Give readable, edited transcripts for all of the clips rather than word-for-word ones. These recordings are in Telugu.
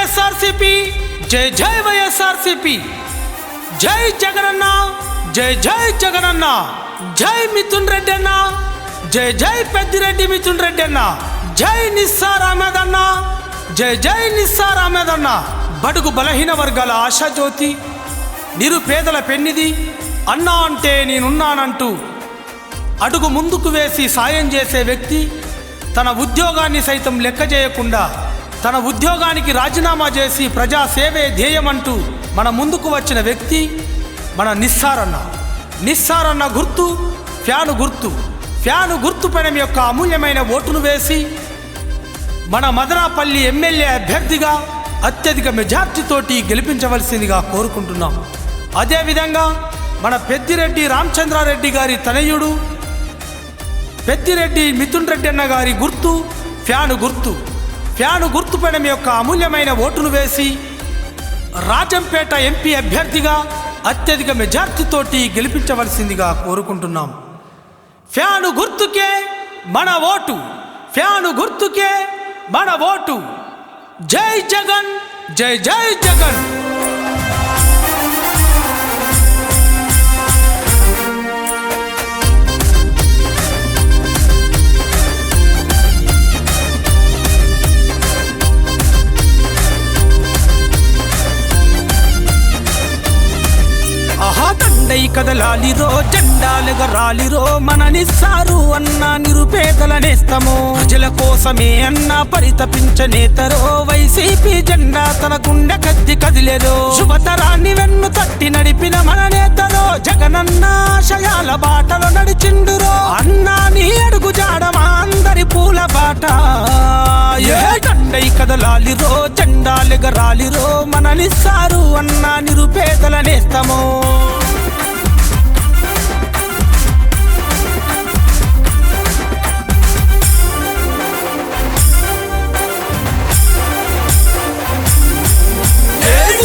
వైఎస్ఆర్సీపీ, జై జై వైఎస్ఆర్సీపీ, జై జగనన్న, జై జై జగనన్న, జై మిథున్ రెడ్డి అన్న, జై జై పెద్దిరెడ్డి మిథున్ రెడ్డి అన్న, జై నిస్సార్ అహ్మద్ అన్న, జై జై నిస్సార్ అహ్మద్ అన్న. బడుగు బలహీన వర్గాల ఆశాజ్యోతి, నిరుపేదల పెన్నిది, అన్నా అంటే నేనున్నానంటూ అడుగు ముందుకు వేసి సాయం చేసే వ్యక్తి, తన ఉద్యోగాన్ని సైతం లెక్క చేయకుండా తన ఉద్యోగానికి రాజీనామా చేసి ప్రజాసేవే ధ్యేయమంటూ మన ముందుకు వచ్చిన వ్యక్తి మన నిస్సార్ అన్న. నిస్సార్ అన్న గుర్తు ఫ్యాను గుర్తు. ఫ్యాను గుర్తు పైన యొక్క అమూల్యమైన ఓటును వేసి మన మదనపల్లి ఎమ్మెల్యే అభ్యర్థిగా అత్యధిక మెజార్టీతోటి గెలిపించవలసిందిగా కోరుకుంటున్నాం. అదేవిధంగా మన పెద్దిరెడ్డి రామచంద్రారెడ్డి గారి తనయుడు పెద్దిరెడ్డి మిథున్ రెడ్డి అన్న గారి గుర్తు ఫ్యాను గుర్తు. ఫ్యాను గుర్తు పైన మీ యొక్క అమూల్యమైన ఓటును వేసి రాజంపేట ఎంపీ అభ్యర్థిగా అత్యధిక మెజార్టీతోటి గెలిపించవలసిందిగా కోరుకుంటున్నాం. ఫ్యాను గుర్తుకే మన ఓటు, ఫ్యాను గుర్తుకే మన ఓటు. జై జగన్, జై జై జగన్. దండై కదలాలిరో, జెండాలెగరాలిరో, మన నిస్సారు అన్న నిరుపేదల నేస్తము. ప్రజల కోసమే అన్న పరితపించనేతరో, వైసీపీ జెండా తన గుండె కద్ది కదిలేదో. శుభతరాన్ని వెన్ను తట్టి నడిపిన మన నేతరో, జగనన్న ఆశయాల బాటలో నడిచిండురో. అన్నా నీ అడుగు జాడమా అందరి పూల బాట. దండై కదలాలిరో, జెండాలెగరాలిరో, మన నిస్సారు అన్న నిరుపేదల నేస్తము.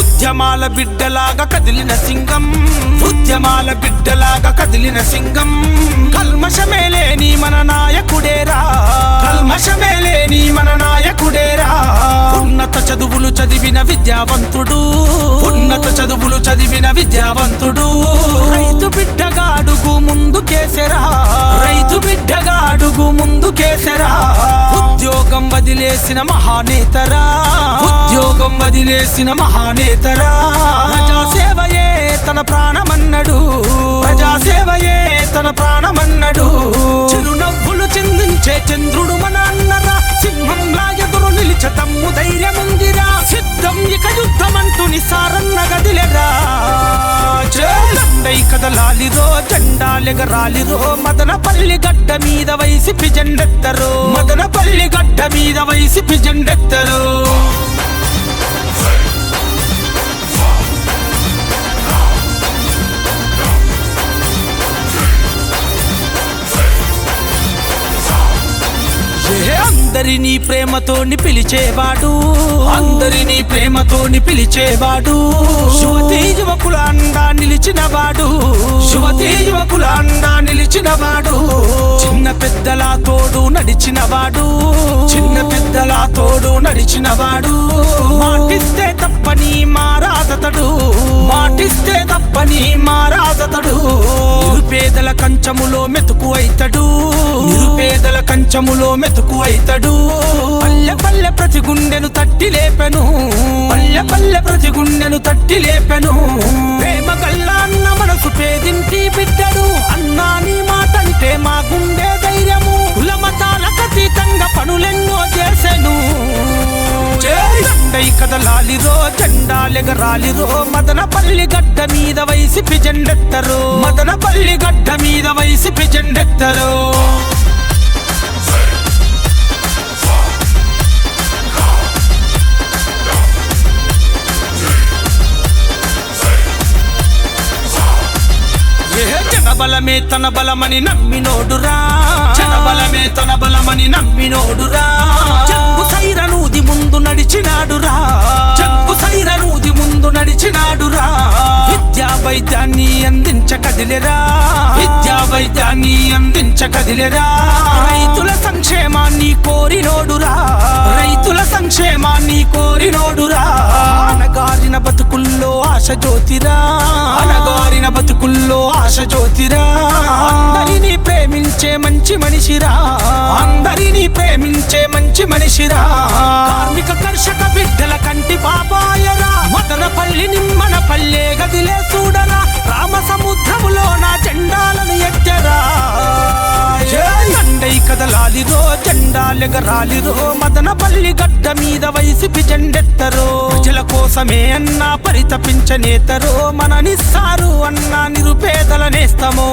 ఉద్యమాల బిడ్డలాగా కదిలిన సింగం, ఉద్యమాల బిడ్డలాగా కదిలిన సింగం. కల్మషమేలేని మన నాయకుడేరా, కల్మషమేలేని మన నాయకుడేరా. ఉన్నత చదువులు చదివిన విద్యావంతుడు, ఉన్నత చదువులు చదివిన విద్యావంతుడు. రైతు బిడ్డగా అడుగు ముందుకేసరా, రైతు బిడ్డగా అడుగు ముందుకేసరా. ఉద్యోగం వదిలేసిన మహానేతరా, ఉద్యోగం వదిలేసిన మహానేతరా. ప్రజాసేవయే తన ప్రాణమన్నడు, ప్రజాసేవయే తన ప్రాణమన్నడు. చిరునవ్వులు చిందించే చంద్రుడు మన అన్నరా, సింహంలా ఎదురు నిలిచ తమ్ము ధైర్యముందిరా. సిద్ధం ఇక యుద్ధమంటూ నిస్సారన్న గదిలెరా. దండై కదలాలిరో, జెండాలెగరాలిరో, మదనపల్లి గడ్డ మీద వైసీపీ జెండెత్తరో, మదనపల్లి గడ్డ మీద వైసీపీ జెండెత్తరో. అందరినీ ప్రేమతోని పిలిచేవాడు, అందరినీ ప్రేమతోని పిలిచేవాడు. యువతీ యువకుల అండా నిలిచినవాడు, యువతీ యువకుల అండా నిలిచినవాడు. చిన్న పెద్దల తోడు నడిచినవాడు, చిన్న పెద్దల తోడు నడిచినవాడు. మాటిస్తే తప్పని మారాదతడు, మాటిస్తే తప్పని మారాదతడు. నిరుపేదల కంచములో మెతుకు అయితడు, నిరుపేదల కంచములో మెతుకు అయితడు. పల్లె పల్లె ప్రతి గుండెను తట్టి లేపెను, పల్లె పల్లె ప్రతి గుండెను తట్టి లేపెను. ప్రేమ గల్లా అన్న మనసు పేదింటి బిడ్డడు. అన్నా నీ మాటంటే మా గుండె ధైర్యము. కుల మతాలకు అతీతంగా పనులెన్నో చేసెను. దండై కదలాలిరో, జెండాలెగరాలిరో, మదనపల్లి గడ్డ మీద వైసీపీ జెండెత్తరో, మదనపల్లి గడ్డ మీద వైసీపీ జెండెత్తరో. జనబలమే తన బలమని నమ్మినోడురా, జనబలమే తన బలమని నమ్మినోడురా. జగ్గు సైరనూది ముందు నడిచినాడురా, జగ్గు సైరనూది ముందు నడిచినాడురా. విద్యా వైద్యాన్ని అందించకదిలేరా, విద్యా వైద్యాన్ని అందించకదిలేరా. రైతుల సంక్షేమాన్ని కోరినోడురా, రైతుల సంక్షేమాన్ని కోరినోడురా. అనగారిన బతుకుల్లో ఆశ జ్యోతిరా, అనగారిన బతుకుల్లో ఆశ జ్యోతిరా. అందరినీ ప్రేమించే మంచి మనిషిరా, అందరినీ ప్రేమించే మంచి మనిషిరా. కార్మిక కర్షక బిడ్డల కంటి బాబాయరా, మదనపల్లి నిమ్మన పల్లె గదిలే చూడరా, రామ సముద్రములో నా జెండాలను ఎత్తరా. దండై కదలాలిరో జెండాలెగరాలిరో, మదనపల్లి గడ్డ మీద వైసిపి జెండెత్తరో. ప్రజల కోసమే అన్నా పరితపించనేతరో, మన నిస్సారు అన్నా నిరుపేదల నేస్తమో.